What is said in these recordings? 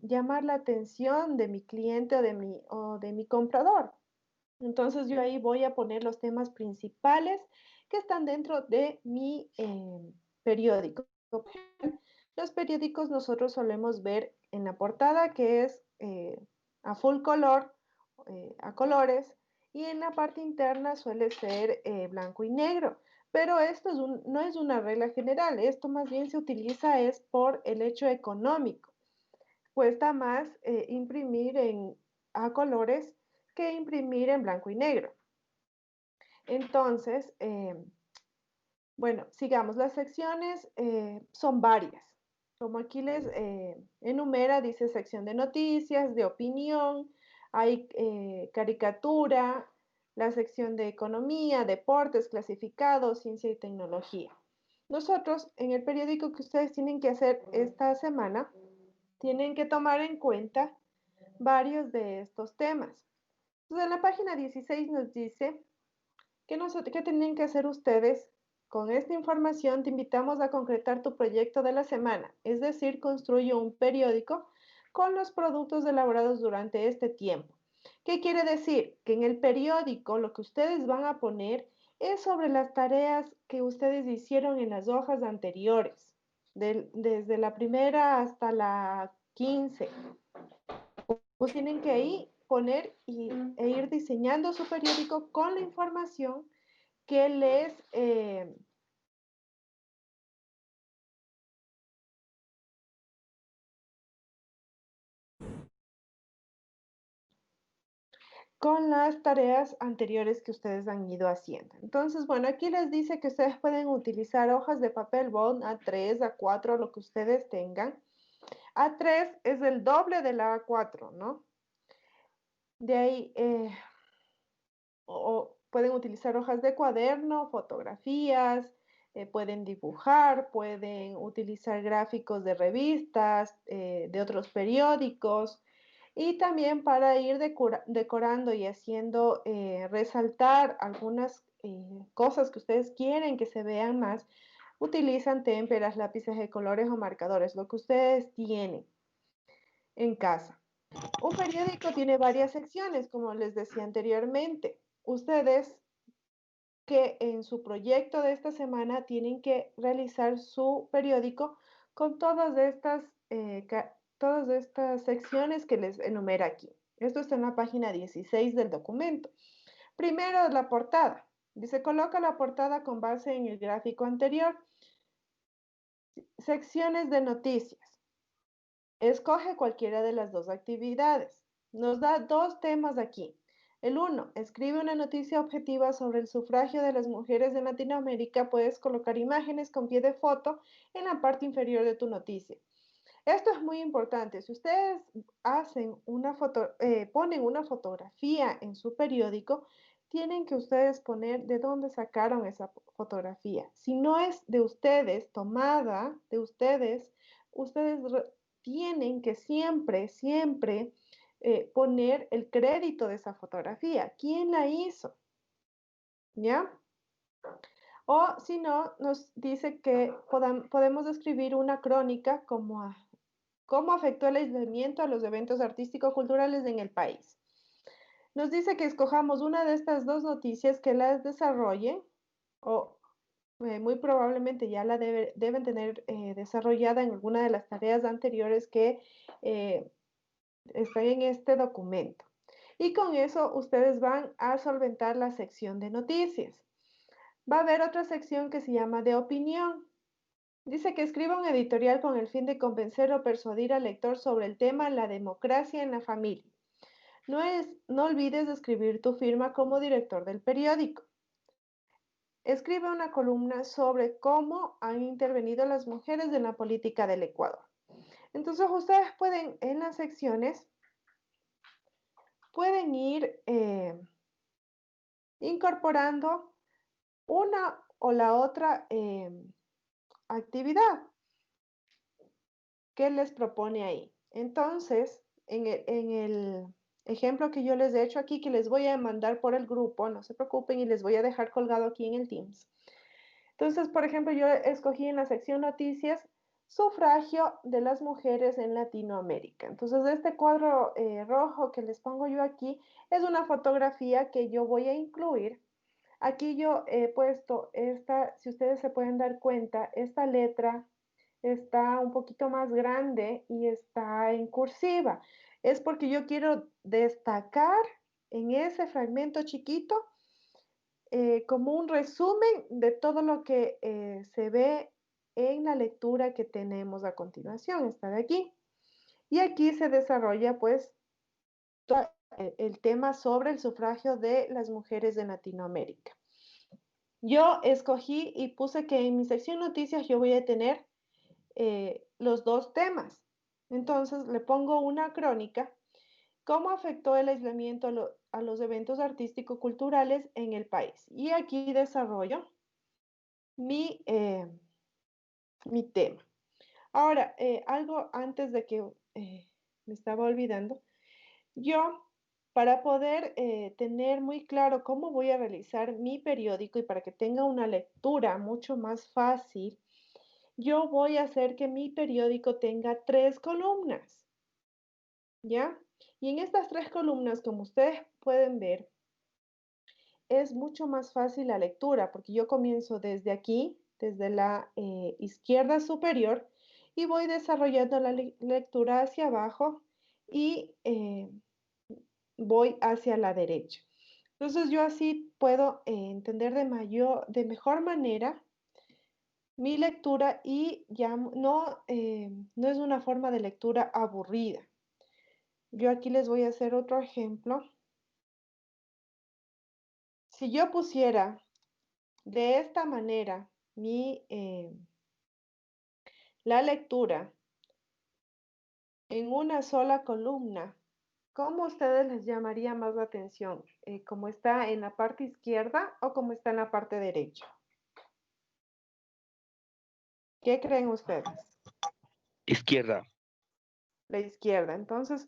llamar la atención de mi cliente o de mi comprador. Entonces yo ahí voy a poner los temas principales que están dentro de mi periódico. Los periódicos nosotros solemos ver en la portada que es a full color, a colores, y en la parte interna suele ser blanco y negro. Pero esto no es una regla general, esto más bien se utiliza es por el hecho económico. Cuesta más imprimir a colores que imprimir en blanco y negro. Entonces, bueno, sigamos. Las secciones son varias. Como aquí les enumera, dice sección de noticias, de opinión, hay caricatura, la sección de economía, deportes, clasificados, ciencia y tecnología. Nosotros, en el periódico que ustedes tienen que hacer esta semana, tienen que tomar en cuenta varios de estos temas. Entonces, en la página 16 nos dice ¿qué tienen que hacer ustedes? Con esta información te invitamos a concretar tu proyecto de la semana, es decir, construye un periódico con los productos elaborados durante este tiempo. ¿Qué quiere decir? Que en el periódico lo que ustedes van a poner es sobre las tareas que ustedes hicieron en las hojas anteriores, desde la primera hasta la 15. Pues tienen que ahí poner e ir diseñando su periódico con la información que les con las tareas anteriores que ustedes han ido haciendo. Entonces, bueno, aquí les dice que ustedes pueden utilizar hojas de papel bond A3, A4, lo que ustedes tengan. A3 es el doble de la A4, ¿no? De ahí, o pueden utilizar hojas de cuaderno, fotografías, pueden dibujar, pueden utilizar gráficos de revistas, de otros periódicos, y también para ir decorando y haciendo resaltar algunas cosas que ustedes quieren que se vean más, utilizan témperas, lápices de colores o marcadores, lo que ustedes tienen en casa. Un periódico tiene varias secciones, como les decía anteriormente. Ustedes que en su proyecto de esta semana tienen que realizar su periódico con todas estas secciones que les enumera aquí. Esto está en la página 16 del documento. Primero, la portada. Dice, coloca la portada con base en el gráfico anterior. Secciones de noticias. Escoge cualquiera de las dos actividades. Nos da dos temas aquí. El 1, escribe una noticia objetiva sobre el sufragio de las mujeres en Latinoamérica. Puedes colocar imágenes con pie de foto en la parte inferior de tu noticia. Esto es muy importante. Si ustedes ponen una fotografía en su periódico, tienen que ustedes poner de dónde sacaron esa fotografía. Si no es de ustedes, tomada de ustedes, ustedes tienen que siempre, siempre poner el crédito de esa fotografía. ¿Quién la hizo? ¿Ya? O si no, nos dice que podemos escribir una crónica como cómo afectó el aislamiento a los eventos artístico-culturales en el país. Nos dice que escojamos una de estas dos noticias que las desarrollen o muy probablemente ya la deben tener desarrollada en alguna de las tareas anteriores que están en este documento. Y con eso ustedes van a solventar la sección de noticias. Va a haber otra sección que se llama de opinión. Dice que escriba un editorial con el fin de convencer o persuadir al lector sobre el tema la democracia en la familia. No olvides escribir tu firma como director del periódico. Escribe una columna sobre cómo han intervenido las mujeres en la política del Ecuador. Entonces ustedes pueden en las secciones, pueden ir incorporando una o la otra actividad que les propone ahí. Entonces, en el ejemplo que yo les he hecho aquí, que les voy a mandar por el grupo, no se preocupen y les voy a dejar colgado aquí en el Teams. Entonces, por ejemplo, yo escogí en la sección noticias sufragio de las mujeres en Latinoamérica. Entonces, este cuadro rojo que les pongo yo aquí es una fotografía que yo voy a incluir. Aquí yo he puesto esta, si ustedes se pueden dar cuenta, esta letra está un poquito más grande y está en cursiva. Es porque yo quiero destacar en ese fragmento chiquito como un resumen de todo lo que se ve en la lectura que tenemos a continuación, esta de aquí. Y aquí se desarrolla pues el tema sobre el sufragio de las mujeres de Latinoamérica. Yo escogí y puse que en mi sección noticias yo voy a tener los dos temas. Entonces le pongo una crónica. ¿Cómo afectó el aislamiento a los eventos artístico-culturales en el país? Y aquí desarrollo mi, mi tema. Ahora, algo antes de que me estaba olvidando. Yo, para poder tener muy claro cómo voy a realizar mi periódico y para que tenga una lectura mucho más fácil, yo voy a hacer que mi periódico tenga 3 columnas, ¿ya? Y en estas 3 columnas, como ustedes pueden ver, es mucho más fácil la lectura, porque yo comienzo desde aquí, desde la izquierda superior, y voy desarrollando la lectura hacia abajo y voy hacia la derecha. Entonces yo así puedo entender de mejor manera mi lectura y ya no es una forma de lectura aburrida. Yo aquí les voy a hacer otro ejemplo. Si yo pusiera de esta manera la lectura en una sola columna, ¿cómo ustedes les llamaría más la atención? ¿Cómo está en la parte izquierda o cómo está en la parte derecha? ¿Qué creen ustedes? Izquierda. La izquierda. Entonces,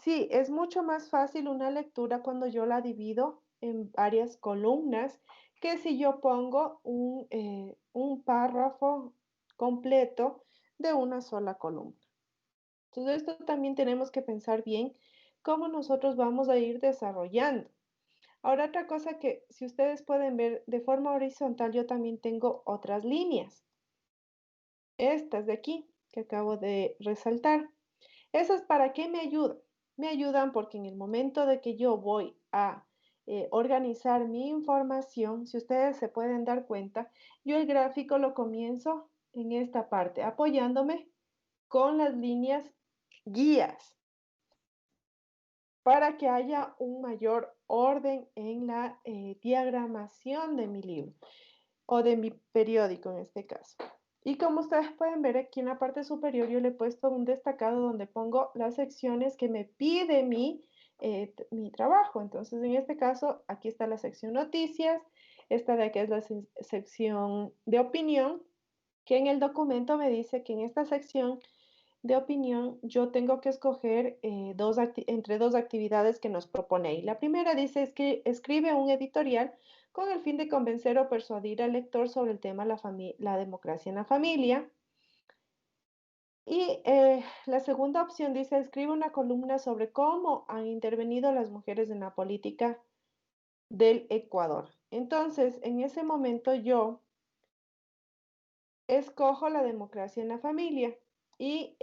sí, es mucho más fácil una lectura cuando yo la divido en varias columnas que si yo pongo un párrafo completo de una sola columna. Entonces, esto también tenemos que pensar bien cómo nosotros vamos a ir desarrollando. Ahora, otra cosa que si ustedes pueden ver de forma horizontal, yo también tengo otras líneas. Estas de aquí que acabo de resaltar. ¿Esas para qué me ayudan? Me ayudan porque en el momento de que yo voy a organizar mi información, si ustedes se pueden dar cuenta, yo el gráfico lo comienzo en esta parte, apoyándome con las líneas guías para que haya un mayor orden en la diagramación de mi libro o de mi periódico en este caso. Y como ustedes pueden ver aquí en la parte superior, yo le he puesto un destacado donde pongo las secciones que me pide mi trabajo. Entonces, en este caso, aquí está la sección noticias, esta de aquí es la sección de opinión, que en el documento me dice que en esta sección de opinión yo tengo que escoger entre dos actividades que nos propone. Y la primera dice es que escribe un editorial con el fin de convencer o persuadir al lector sobre el tema la democracia en la familia. Y la segunda opción dice, escribe una columna sobre cómo han intervenido las mujeres en la política del Ecuador. Entonces, en ese momento yo escojo la democracia en la familia y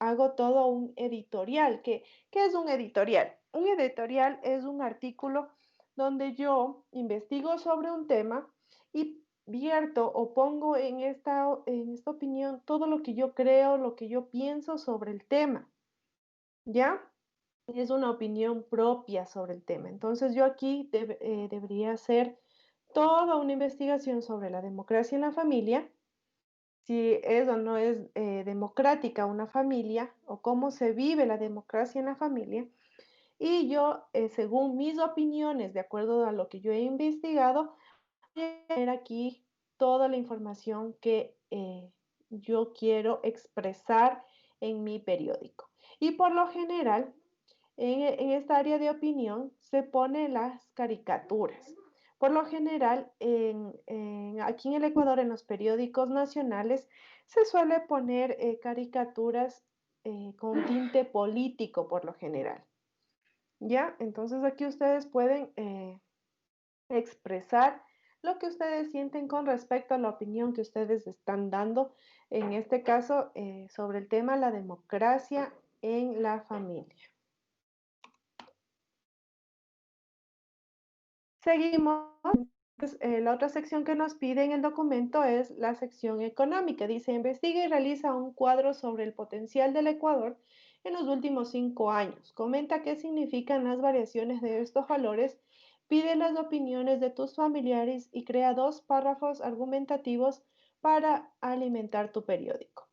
hago todo un editorial. ¿Qué es un editorial? Un editorial es un artículo donde yo investigo sobre un tema y vierto o pongo en esta opinión todo lo que yo creo, lo que yo pienso sobre el tema, ¿ya? Es una opinión propia sobre el tema. Entonces yo aquí debería hacer toda una investigación sobre la democracia en la familia, si es o no es democrática una familia o cómo se vive la democracia en la familia. Y yo, según mis opiniones, de acuerdo a lo que yo he investigado, voy a tener aquí toda la información que yo quiero expresar en mi periódico. Y por lo general, en esta área de opinión se pone las caricaturas, Por lo general, aquí en el Ecuador, en los periódicos nacionales, se suele poner caricaturas con tinte político por lo general. ¿Ya? Entonces aquí ustedes pueden expresar lo que ustedes sienten con respecto a la opinión que ustedes están dando, en este caso, sobre el tema la democracia en la familia. Seguimos. Entonces, la otra sección que nos pide en el documento es la sección económica. Dice, investiga y realiza un cuadro sobre el potencial del Ecuador en los últimos 5 años. Comenta qué significan las variaciones de estos valores. Pide las opiniones de tus familiares y crea 2 párrafos argumentativos para alimentar tu periódico.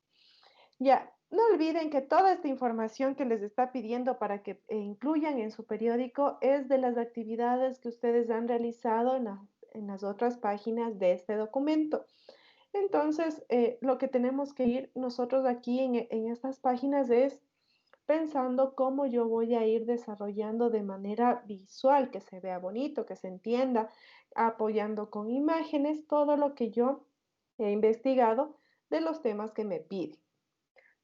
Ya, no olviden que toda esta información que les está pidiendo para que incluyan en su periódico es de las actividades que ustedes han realizado en las otras páginas de este documento. Entonces, lo que tenemos que ir nosotros aquí en estas páginas es pensando cómo yo voy a ir desarrollando de manera visual, que se vea bonito, que se entienda, apoyando con imágenes todo lo que yo he investigado de los temas que me piden.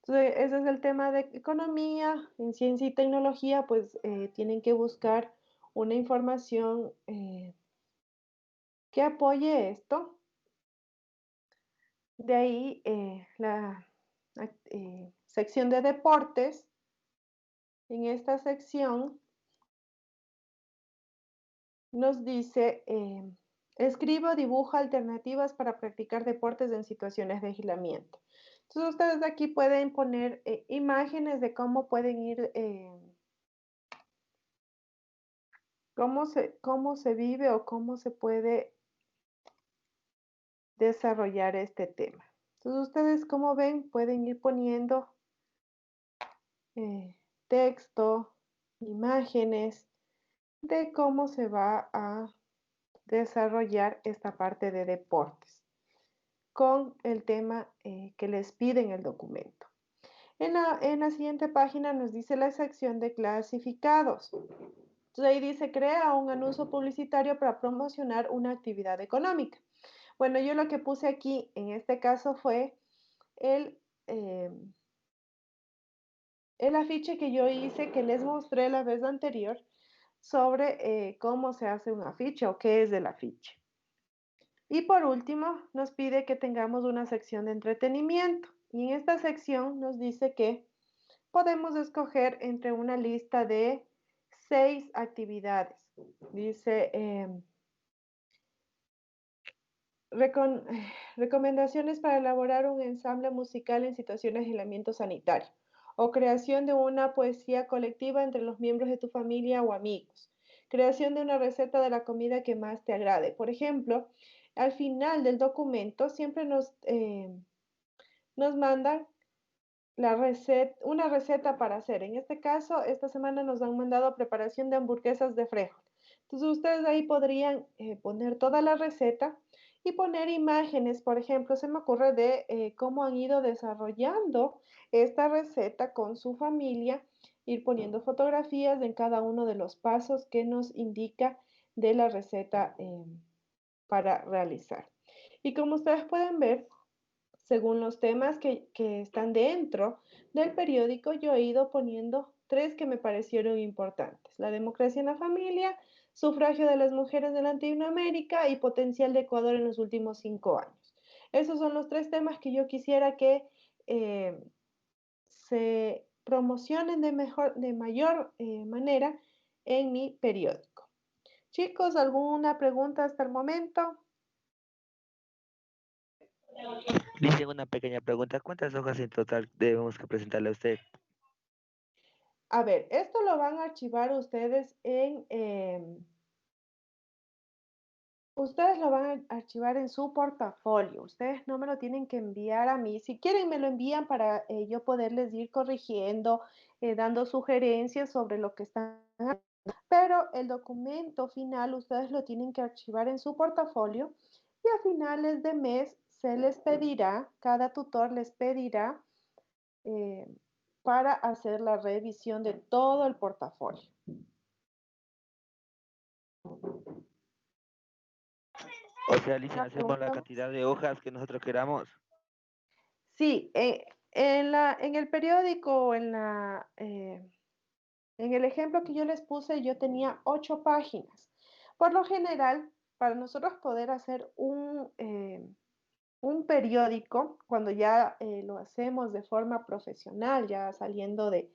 Entonces, ese es el tema de economía. En ciencia y tecnología, pues tienen que buscar una información que apoye esto. De ahí la sección de deportes. En esta sección nos dice, escribe o dibuja alternativas para practicar deportes en situaciones de aislamiento. Entonces ustedes aquí pueden poner imágenes de cómo pueden ir cómo se vive o cómo se puede desarrollar este tema. Entonces, ustedes, como ven, pueden ir poniendo texto, imágenes de cómo se va a desarrollar esta parte de deportes con el tema que les pide en el documento. En la siguiente página nos dice la sección de clasificados. Entonces ahí dice, crea un anuncio publicitario para promocionar una actividad económica. Bueno, yo lo que puse aquí en este caso fue el, eh, el afiche que yo hice, que les mostré la vez anterior, sobre cómo se hace un afiche o qué es el afiche. Y por último, nos pide que tengamos una sección de entretenimiento. Y en esta sección nos dice que podemos escoger entre una lista de 6 actividades. Dice, recomendaciones para elaborar un ensamble musical en situaciones de aislamiento sanitario o creación de una poesía colectiva entre los miembros de tu familia o amigos. Creación de una receta de la comida que más te agrade. Por ejemplo, al final del documento siempre nos mandan una receta para hacer. En este caso, esta semana nos han mandado preparación de hamburguesas de frijol. Entonces, ustedes ahí podrían poner toda la receta y poner imágenes, por ejemplo, se me ocurre de cómo han ido desarrollando esta receta con su familia, ir poniendo fotografías en cada uno de los pasos que nos indica de la receta para realizar. Y como ustedes pueden ver, según los temas que están dentro del periódico, yo he ido poniendo 3 que me parecieron importantes. La democracia en la familia, sufragio de las mujeres de Latinoamérica y potencial de Ecuador en los últimos 5 años. Esos son los 3 temas que yo quisiera que se promocionen de mayor manera en mi periódico. Chicos, ¿alguna pregunta hasta el momento? Dice una pequeña pregunta. ¿Cuántas hojas en total debemos que presentarle a usted? A ver, esto lo van a archivar ustedes lo van a archivar en su portafolio. Ustedes no me lo tienen que enviar a mí. Si quieren, me lo envían para yo poderles ir corrigiendo, dando sugerencias sobre lo que están haciendo. Pero el documento final ustedes lo tienen que archivar en su portafolio y a finales de mes se les pedirá, cada tutor les pedirá eh, para hacer la revisión de todo el portafolio. O sea, Alicia, ¿La hacemos la preguntamos? cantidad de hojas que nosotros queramos. Sí, en el periódico, en el ejemplo que yo les puse, yo tenía 8 páginas. Por lo general, para nosotros poder hacer un periódico, cuando ya lo hacemos de forma profesional, ya saliendo de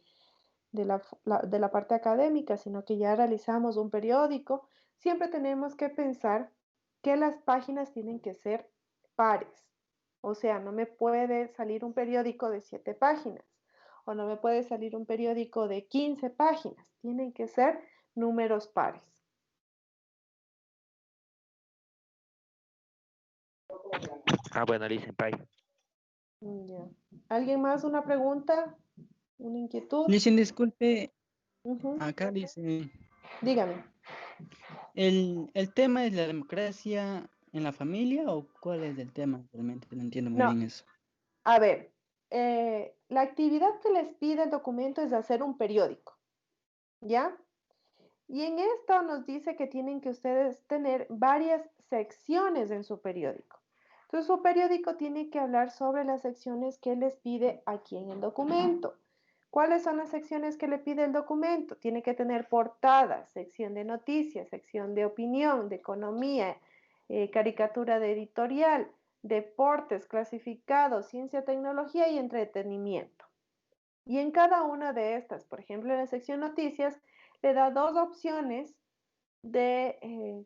la parte académica, sino que ya realizamos un periódico, siempre tenemos que pensar que las páginas tienen que ser pares. O sea, no me puede salir un periódico de 7 páginas o no me puede salir un periódico de 15 páginas. Tienen que ser números pares. Ah, bueno, Alicia, bye. Ya. ¿Alguien más una pregunta? ¿Una inquietud? Dicen, disculpe, Ujú. acá dice, Dígame. ¿el tema es la democracia en la familia o cuál es el tema? Realmente no entiendo muy No, bien eso. a ver, la actividad que les pide el documento es hacer un periódico, ¿ya? Y en esto nos dice que tienen que ustedes tener varias secciones en su periódico. Entonces, su periódico tiene que hablar sobre las secciones que les pide aquí en el documento. ¿Cuáles son las secciones que le pide el documento? Tiene que tener portada, sección de noticias, sección de opinión, de economía, caricatura de editorial, deportes, clasificados, ciencia, tecnología y entretenimiento. Y en cada una de estas, por ejemplo, en la sección noticias, le da dos opciones de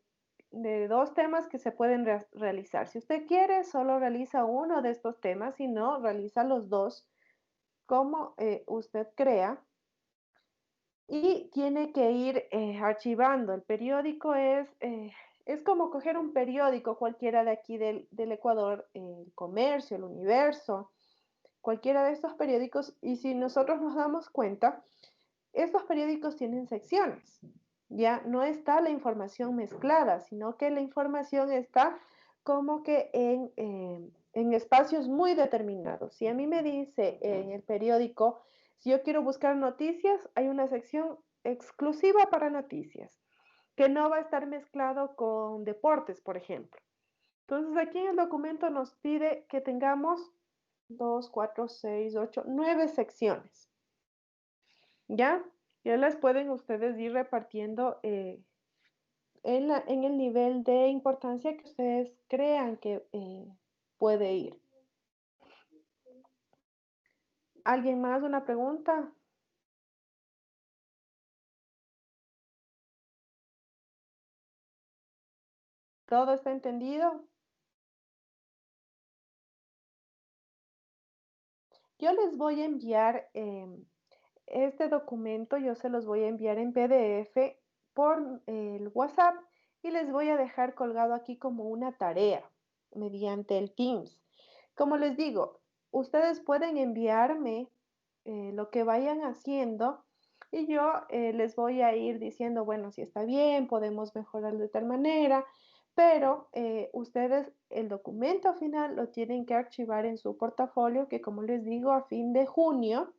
dos temas que se pueden realizar. Si usted quiere, solo realiza uno de estos temas, si no, realiza los dos como usted crea y tiene que ir archivando. El periódico es como coger un periódico cualquiera de aquí del Ecuador, el Comercio, el Universo, cualquiera de estos periódicos, y si nosotros nos damos cuenta, estos periódicos tienen secciones. Ya no está la información mezclada, sino que la información está como que en espacios muy determinados. Si a mí me dice en el periódico, si yo quiero buscar noticias, hay una sección exclusiva para noticias, que no va a estar mezclado con deportes, por ejemplo. Entonces aquí en el documento nos pide que tengamos 2, 4, 6, 8, 9 secciones. ¿Ya? Ya las pueden ustedes ir repartiendo en el nivel de importancia que ustedes crean que puede ir. ¿Alguien más? ¿Una pregunta? ¿Todo está entendido? Yo les voy a enviar este documento, yo se los voy a enviar en PDF por el WhatsApp y les voy a dejar colgado aquí como una tarea mediante el Teams. Como les digo, ustedes pueden enviarme lo que vayan haciendo y yo les voy a ir diciendo, bueno, si está bien, podemos mejorar de tal manera, pero ustedes el documento final lo tienen que archivar en su portafolio, que como les digo, a fin de junio,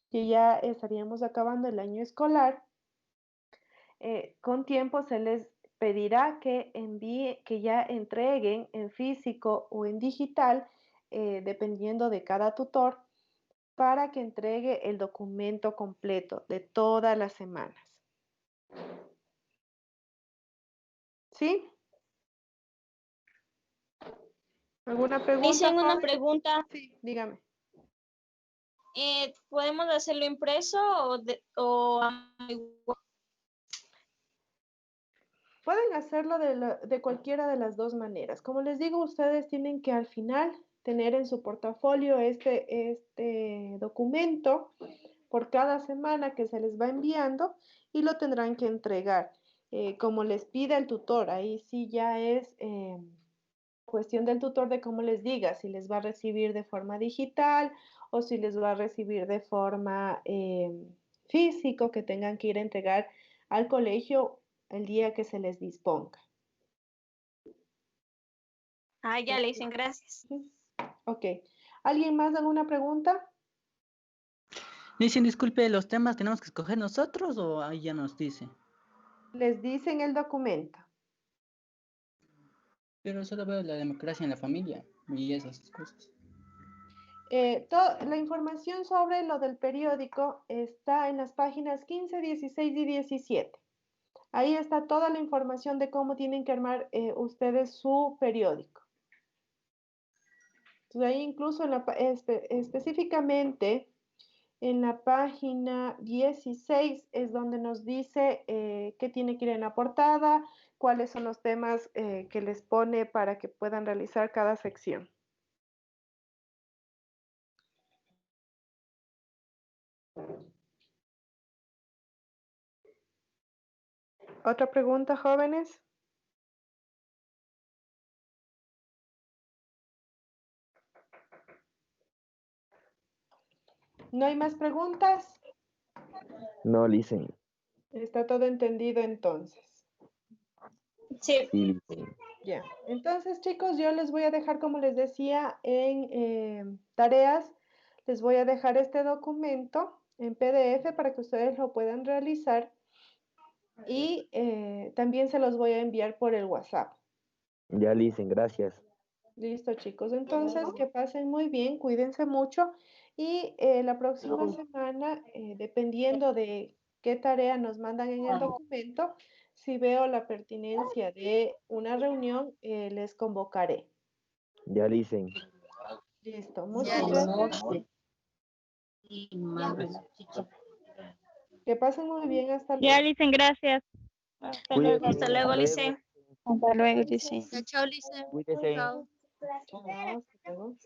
que ya estaríamos acabando el año escolar, con tiempo se les pedirá que que ya entreguen en físico o en digital, dependiendo de cada tutor, para que entregue el documento completo de todas las semanas. ¿Sí? ¿Alguna pregunta, Dicen una joven? pregunta, Sí, dígame. ¿podemos hacerlo impreso o igual? Pueden hacerlo de cualquiera de las dos maneras. Como les digo, ustedes tienen que al final tener en su portafolio este documento por cada semana que se les va enviando y lo tendrán que entregar. Como les pide el tutor, ahí sí ya es cuestión del tutor de cómo les diga, si les va a recibir de forma digital o si les va a recibir de forma físico, que tengan que ir a entregar al colegio el día que se les disponga. Ah, ya le dicen gracias. Ok. ¿Alguien más alguna pregunta? Dicen, disculpe, ¿los temas tenemos que escoger nosotros o ahí ya nos dice? Les dicen el documento. Pero solo veo la democracia en la familia y esas cosas. La información sobre lo del periódico está en las páginas 15, 16 y 17. Ahí está toda la información de cómo tienen que armar ustedes su periódico. Entonces, ahí incluso específicamente en la página 16 es donde nos dice qué tiene que ir en la portada, cuáles son los temas que les pone para que puedan realizar cada sección. ¿Otra pregunta, jóvenes? ¿No hay más preguntas? No, Licen. Está todo entendido entonces. Sí. Sí, Licen. Ya, entonces chicos, yo les voy a dejar, como les decía, en tareas, les voy a dejar este documento en PDF para que ustedes lo puedan realizar y también se los voy a enviar por el WhatsApp. Ya, Licen, gracias. Listo, chicos. Entonces, que pasen muy bien, cuídense mucho y la próxima semana, dependiendo de qué tarea nos mandan en el documento, si veo la pertinencia de una reunión, les convocaré. Ya, Licen. Listo, muchas gracias. Que pasen muy bien, hasta luego. Ya, Licen, gracias. Hasta Cuídense, luego. Hasta luego, Lice. Hasta luego, Licen. Cuídense. Chao, hasta luego.